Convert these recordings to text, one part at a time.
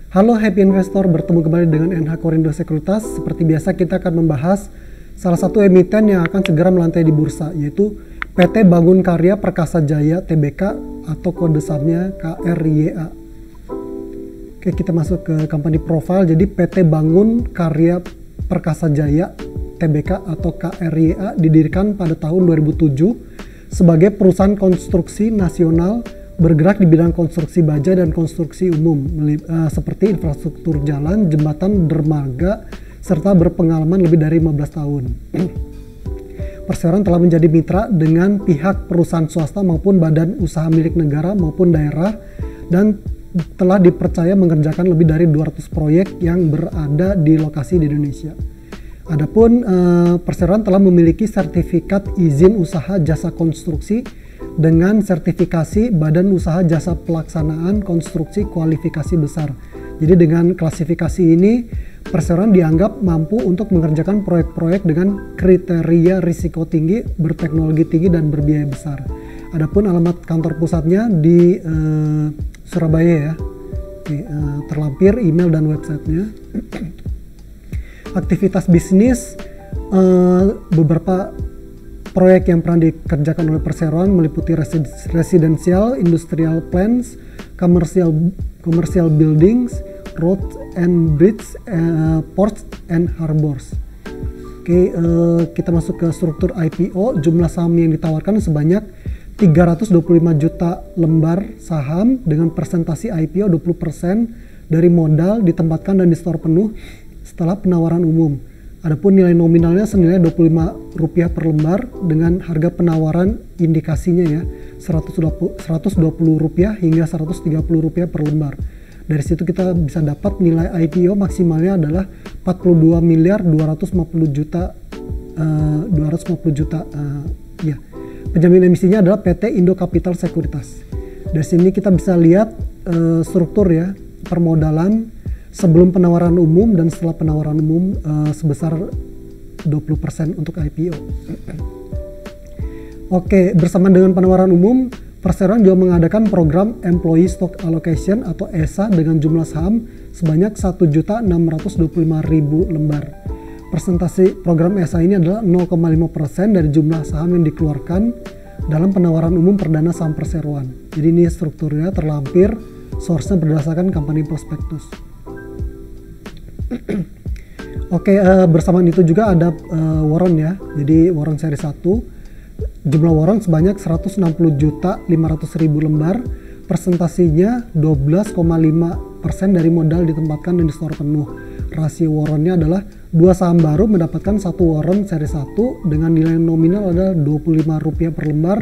Halo Happy Investor, bertemu kembali dengan NH Korindo Sekuritas. Seperti biasa kita akan membahas salah satu emiten yang akan segera melantai di bursa, yaitu PT Bangun Karya Perkasa Jaya Tbk atau kode sahamnya KRYA. Oke, kita masuk ke company profile. Jadi PT Bangun Karya Perkasa Jaya Tbk atau KRYA didirikan pada tahun 2007 sebagai perusahaan konstruksi nasional bergerak di bidang konstruksi baja dan konstruksi umum seperti infrastruktur jalan, jembatan, dermaga, serta berpengalaman lebih dari 15 tahun. Perseroan telah menjadi mitra dengan pihak perusahaan swasta maupun badan usaha milik negara maupun daerah dan telah dipercaya mengerjakan lebih dari 200 proyek yang berada di lokasi di Indonesia. Adapun Perseroan telah memiliki sertifikat izin usaha jasa konstruksi dengan sertifikasi Badan Usaha Jasa Pelaksanaan Konstruksi Kualifikasi Besar. Jadi dengan klasifikasi ini, Perseroan dianggap mampu untuk mengerjakan proyek-proyek dengan kriteria risiko tinggi, berteknologi tinggi, dan berbiaya besar. Adapun alamat kantor pusatnya di Surabaya ya. Terlampir email dan websitenya. Aktivitas bisnis, beberapa proyek yang pernah dikerjakan oleh Perseroan meliputi residential, industrial plants, commercial buildings, roads and bridges, ports and harbors. Oke, kita masuk ke struktur IPO. Jumlah saham yang ditawarkan sebanyak 325 juta lembar saham dengan presentasi IPO 20% dari modal ditempatkan dan di store penuh setelah penawaran umum. Adapun nilai nominalnya senilai Rp25 per lembar dengan harga penawaran indikasinya ya Rp120 hingga Rp130 per lembar. Dari situ kita bisa dapat nilai IPO maksimalnya adalah 42 miliar 250 juta ya. Penjamin emisinya adalah PT Indo Capital Sekuritas. Dari sini kita bisa lihat struktur ya permodalan sebelum penawaran umum dan setelah penawaran umum sebesar 20% untuk IPO. Oke, bersamaan dengan penawaran umum, Perseroan juga mengadakan program Employee Stock Allocation atau ESA dengan jumlah saham sebanyak 1.625.000 lembar. Persentase program ESA ini adalah 0,5% dari jumlah saham yang dikeluarkan dalam penawaran umum perdana saham Perseroan. Jadi ini strukturnya terlampir, source-nya berdasarkan company prospectus. Oke, bersamaan itu juga ada warrant ya. Jadi warrant seri 1, jumlah warrant sebanyak 160.500.000 lembar, presentasinya 12,5% dari modal ditempatkan dan di store penuh. Rasio warrantnya adalah 2 saham baru mendapatkan 1 warrant seri 1 dengan nilai nominal adalah Rp25 per lembar.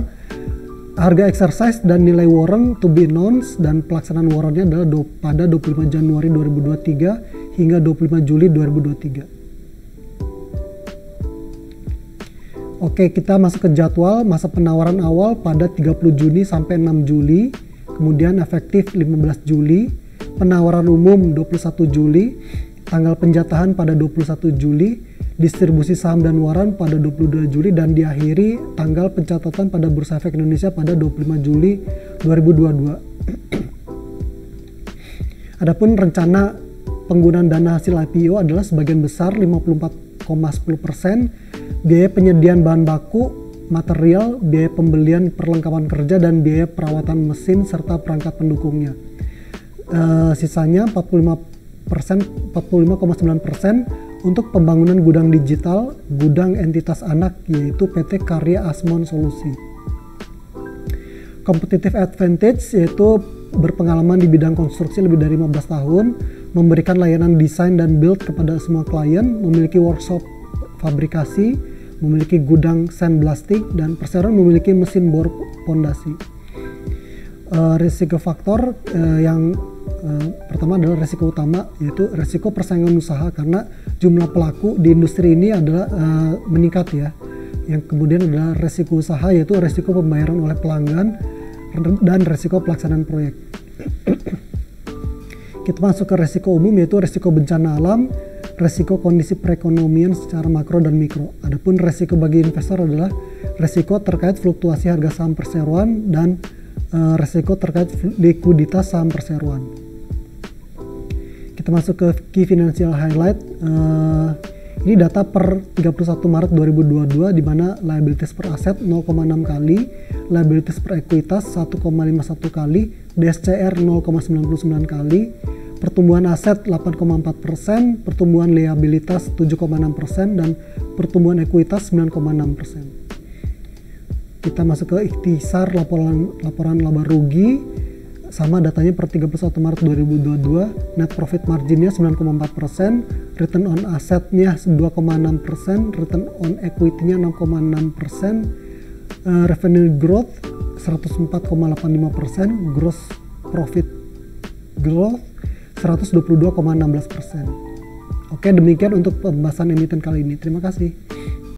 Harga exercise dan nilai warrant to be announced dan pelaksanaan warrantnya adalah pada 25 Januari 2023 hingga 25 Juli 2023. Oke, kita masuk ke jadwal masa penawaran awal pada 30 Juni sampai 6 Juli, kemudian efektif 15 Juli, penawaran umum 21 Juli, tanggal penjatahan pada 21 Juli, distribusi saham dan waran pada 22 Juli dan diakhiri tanggal pencatatan pada Bursa Efek Indonesia pada 25 Juli 2022. Adapun rencana penggunaan dana hasil IPO adalah sebagian besar 54,10%, biaya penyediaan bahan baku, material, biaya pembelian perlengkapan kerja dan biaya perawatan mesin serta perangkat pendukungnya. Sisanya 45,9% untuk pembangunan gudang digital, gudang entitas anak yaitu PT Karya Asmon Solusi. Competitive advantage yaitu berpengalaman di bidang konstruksi lebih dari 15 tahun, memberikan layanan desain dan build kepada semua klien, memiliki workshop fabrikasi, memiliki gudang sandblasting, dan Perseroan memiliki mesin bor pondasi. Risiko faktor yang pertama adalah risiko utama yaitu risiko persaingan usaha karena jumlah pelaku di industri ini adalah meningkat ya. Yang kemudian adalah risiko usaha yaitu risiko pembayaran oleh pelanggan dan risiko pelaksanaan proyek. Kita masuk ke risiko umum yaitu risiko bencana alam, risiko kondisi perekonomian secara makro dan mikro. Adapun risiko bagi investor adalah risiko terkait fluktuasi harga saham Perseroan dan risiko terkait likuiditas saham Perseroan. Kita masuk ke key financial highlight. Ini data per 31 Maret 2022 di mana liabilities per aset 0,6 kali, liabilities per ekuitas 1,51 kali, DSCR 0,99 kali, pertumbuhan aset 8,4%, pertumbuhan liabilitas 7,6%, dan pertumbuhan ekuitas 9,6%. Kita masuk ke ikhtisar laporan laba rugi. Sama datanya per 31 Maret 2022, net profit marginnya 9,4%, return on assetnya 2,6%, return on equity-nya 6,6%, revenue growth 104,85%, gross profit growth 122,16%. Oke, demikian untuk pembahasan emiten kali ini. Terima kasih.